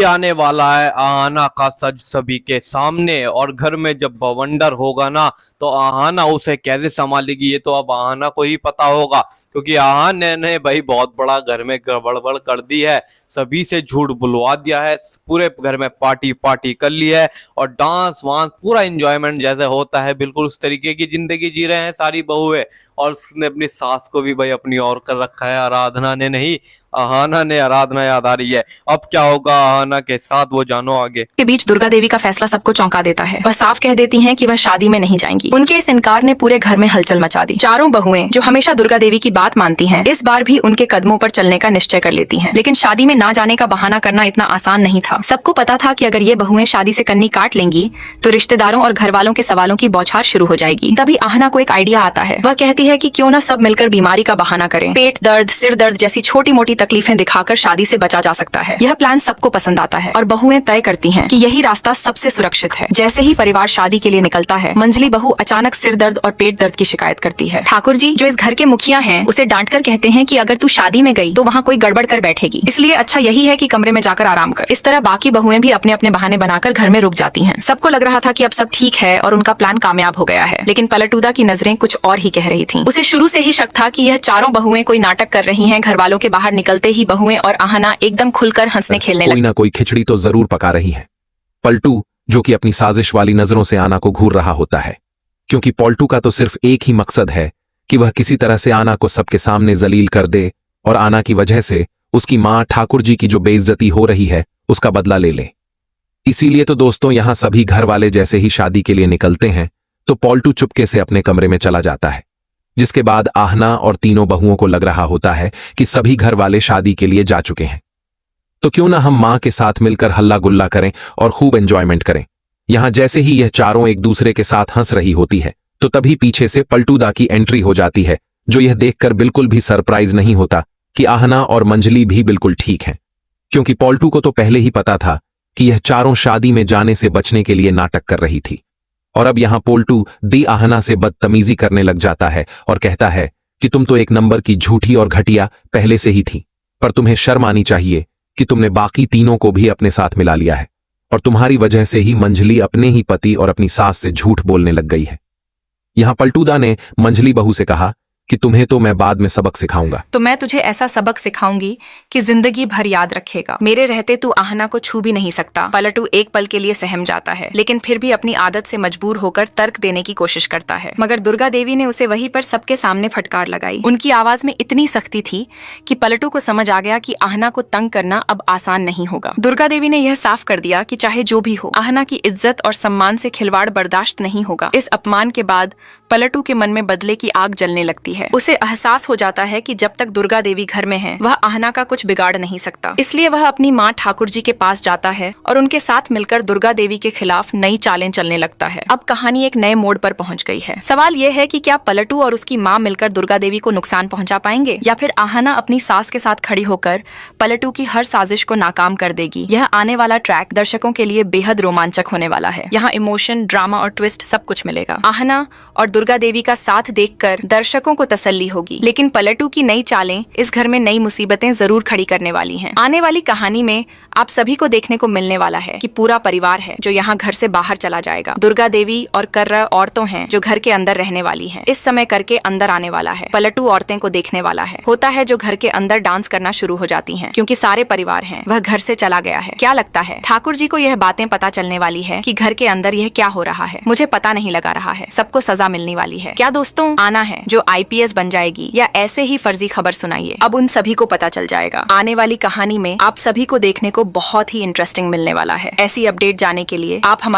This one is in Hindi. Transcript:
अभी आने वाला है आहाना का सज सभी के सामने। और घर में जब बवंडर होगा ना तो आहाना उसे कैसे संभालेगी ये तो अब आहाना को ही पता होगा, क्योंकि आहाना ने भाई बहुत बड़ा घर में गड़बड़ कर दी है। सभी से झूठ बुलवा दिया है, पूरे घर में पार्टी पार्टी कर ली है और डांस वांस पूरा एंजॉयमेंट जैसे होता है बिल्कुल उस तरीके की जिंदगी जी रहे हैं सारी बहुएं। और उसने अपनी सास को भी भाई अपनी ओर कर रखा है, आराधना ने नहीं, आहाना ने। आराधना याद आ रही है, अब क्या होगा आहाना के साथ वो जानो आगे। के बीच दुर्गा देवी का फैसला सबको चौंका देता है। वह साफ कह देती हैं कि वह शादी में नहीं जाएंगी। उनके इस इनकार ने पूरे घर में हलचल मचा दी। चारों बहुएं जो हमेशा दुर्गा देवी की बात मानती हैं, इस बार भी उनके कदमों पर चलने का निश्चय कर लेती हैं। लेकिन शादी में ना जाने का बहाना करना इतना आसान नहीं था। सबको पता था कि अगर ये बहुएं शादी से कन्नी काट लेंगी तो रिश्तेदारों और घर वालों के सवालों की बौछार शुरू हो जाएगी। तभी आहाना को एक आइडिया आता है। वह कहती है कि क्यों ना सब मिलकर बीमारी का बहाना करें। पेट दर्द, सिर दर्द जैसी छोटी मोटी तकलीफें दिखाकर शादी से बचा जा सकता है। यह प्लान सबको पसंद आता है और बहुएं तय करती हैं कि यही रास्ता सबसे सुरक्षित है। जैसे ही परिवार शादी के लिए निकलता है, मंजली बहू अचानक सिर दर्द और पेट दर्द की शिकायत करती है। ठाकुर जी जो इस घर के मुखिया हैं, उसे डांटकर कहते हैं कि अगर तू शादी में गई तो वहाँ कोई गड़बड़ कर बैठेगी, इसलिए अच्छा यही है कि कमरे में जाकर आराम कर। इस तरह बाकी बहुएं भी अपने अपने बहाने बनाकर घर में रुक जाती हैं। सबको लग रहा था कि अब सब ठीक है और उनका प्लान कामयाब हो गया है, लेकिन पलटूदा की नजरें कुछ और ही कह रही थीं। उसे शुरू से ही शक था कि यह चारों बहुएं कोई नाटक कर रही हैं। घर वालों के बाहर निकलते ही बहुएं और आहाना एकदम खुलकर हंसने खेलने लगी। कोई ना कोई खिचड़ी तो जरूर पका रही है। पलटू जो कि अपनी साजिश वाली नजरों से आना को घूर रहा होता है, क्योंकि पलटू का तो सिर्फ एक ही मकसद है कि वह किसी तरह से आना को सबके सामने जलील कर दे और आना की वजह से उसकी मां ठाकुर जी की जो बेइज्जती हो रही है उसका बदला ले ले। इसीलिए तो दोस्तों यहां सभी घर वाले जैसे ही शादी के लिए निकलते हैं तो पलटू चुपके से अपने कमरे में चला जाता है, जिसके बाद आहाना और तीनों बहुओं को लग रहा होता है कि सभी घर वाले शादी के लिए जा चुके हैं, तो क्यों ना हम मां के साथ मिलकर हल्ला गुल्ला करें और खूब एंजॉयमेंट करें। यहां जैसे ही यह चारों एक दूसरे के साथ हंस रही होती है तो तभी पीछे से पलटूदा की एंट्री हो जाती है, जो यह देखकर बिल्कुल भी सरप्राइज नहीं होता कि आहाना और मंजली भी बिल्कुल ठीक हैं, क्योंकि पलटू को तो पहले ही पता था कि यह चारों शादी में जाने से बचने के लिए नाटक कर रही थी। और अब यहां पलटू दी आहाना से बदतमीजी करने लग जाता है और कहता है कि तुम तो एक नंबर की झूठी और घटिया पहले से ही थी, पर तुम्हें शर्म आनी चाहिए कि तुमने बाकी तीनों को भी अपने साथ मिला लिया है और तुम्हारी वजह से ही मंजली अपने ही पति और अपनी सास से झूठ बोलने लग गई है। यहां पलटूदा ने मंजली बहू से कहा कि तुम्हें तो मैं बाद में सबक सिखाऊंगा। तो मैं तुझे ऐसा सबक सिखाऊंगी कि जिंदगी भर याद रखेगा। मेरे रहते तू आहाना को छू भी नहीं सकता। पलटू एक पल के लिए सहम जाता है, लेकिन फिर भी अपनी आदत से मजबूर होकर तर्क देने की कोशिश करता है, मगर दुर्गा देवी ने उसे वहीं पर सबके सामने फटकार लगाई। उनकी आवाज में इतनी सख्ती थी कि पलटू को समझ आ गया कि आहाना को तंग करना अब आसान नहीं होगा। दुर्गा देवी ने यह साफ कर दिया कि चाहे जो भी हो, आहाना की इज्जत और सम्मान से खिलवाड़ बर्दाश्त नहीं होगा। इस अपमान के बाद पलटू के मन में बदले की आग जलने लगती है। उसे एहसास हो जाता है कि जब तक दुर्गा देवी घर में है वह आहाना का कुछ बिगाड़ नहीं सकता। इसलिए वह अपनी माँ ठाकुर जी के पास जाता है और उनके साथ मिलकर दुर्गा देवी के खिलाफ नई चालें चलने लगता है। अब कहानी एक नए मोड़ पर पहुंच गई है। सवाल यह है कि क्या पलटू और उसकी माँ मिलकर दुर्गा देवी को नुकसान पहुंचा पाएंगे, या फिर आहाना अपनी सास के साथ खड़ी होकर पलटू की हर साजिश को नाकाम कर देगी। यह आने वाला ट्रैक दर्शकों के लिए बेहद रोमांचक होने वाला है। यहाँ इमोशन, ड्रामा और ट्विस्ट सब कुछ मिलेगा। आहाना और दुर्गा देवी का साथ देखकर दर्शकों को तसल्ली होगी, लेकिन पलटू की नई चालें इस घर में नई मुसीबतें जरूर खड़ी करने वाली हैं। आने वाली कहानी में आप सभी को देखने को मिलने वाला है कि पूरा परिवार है जो यहाँ घर से बाहर चला जाएगा। दुर्गा देवी और कर्रा औरतों हैं जो घर के अंदर रहने वाली हैं। इस समय करके अंदर आने वाला है। पलटू औरतें को देखने वाला है। होता है जो घर के अंदर डांस करना शुरू हो जाती हैं, क्योंकि सारे परिवार हैं, वह घर से चला गया है। क्या लगता है ठाकुर जी को यह बातें पता चलने वाली है कि घर के अंदर यह क्या हो रहा है? मुझे पता नहीं लगा रहा है। सबको सजा मिलने वाली है। क्या दोस्तों आना है जो IPS बन जाएगी या ऐसे ही फर्जी खबर सुनाइए? अब उन सभी को पता चल जाएगा। आने वाली कहानी में आप सभी को देखने को बहुत ही इंटरेस्टिंग मिलने वाला है। ऐसी अपडेट जाने के लिए आप हमारे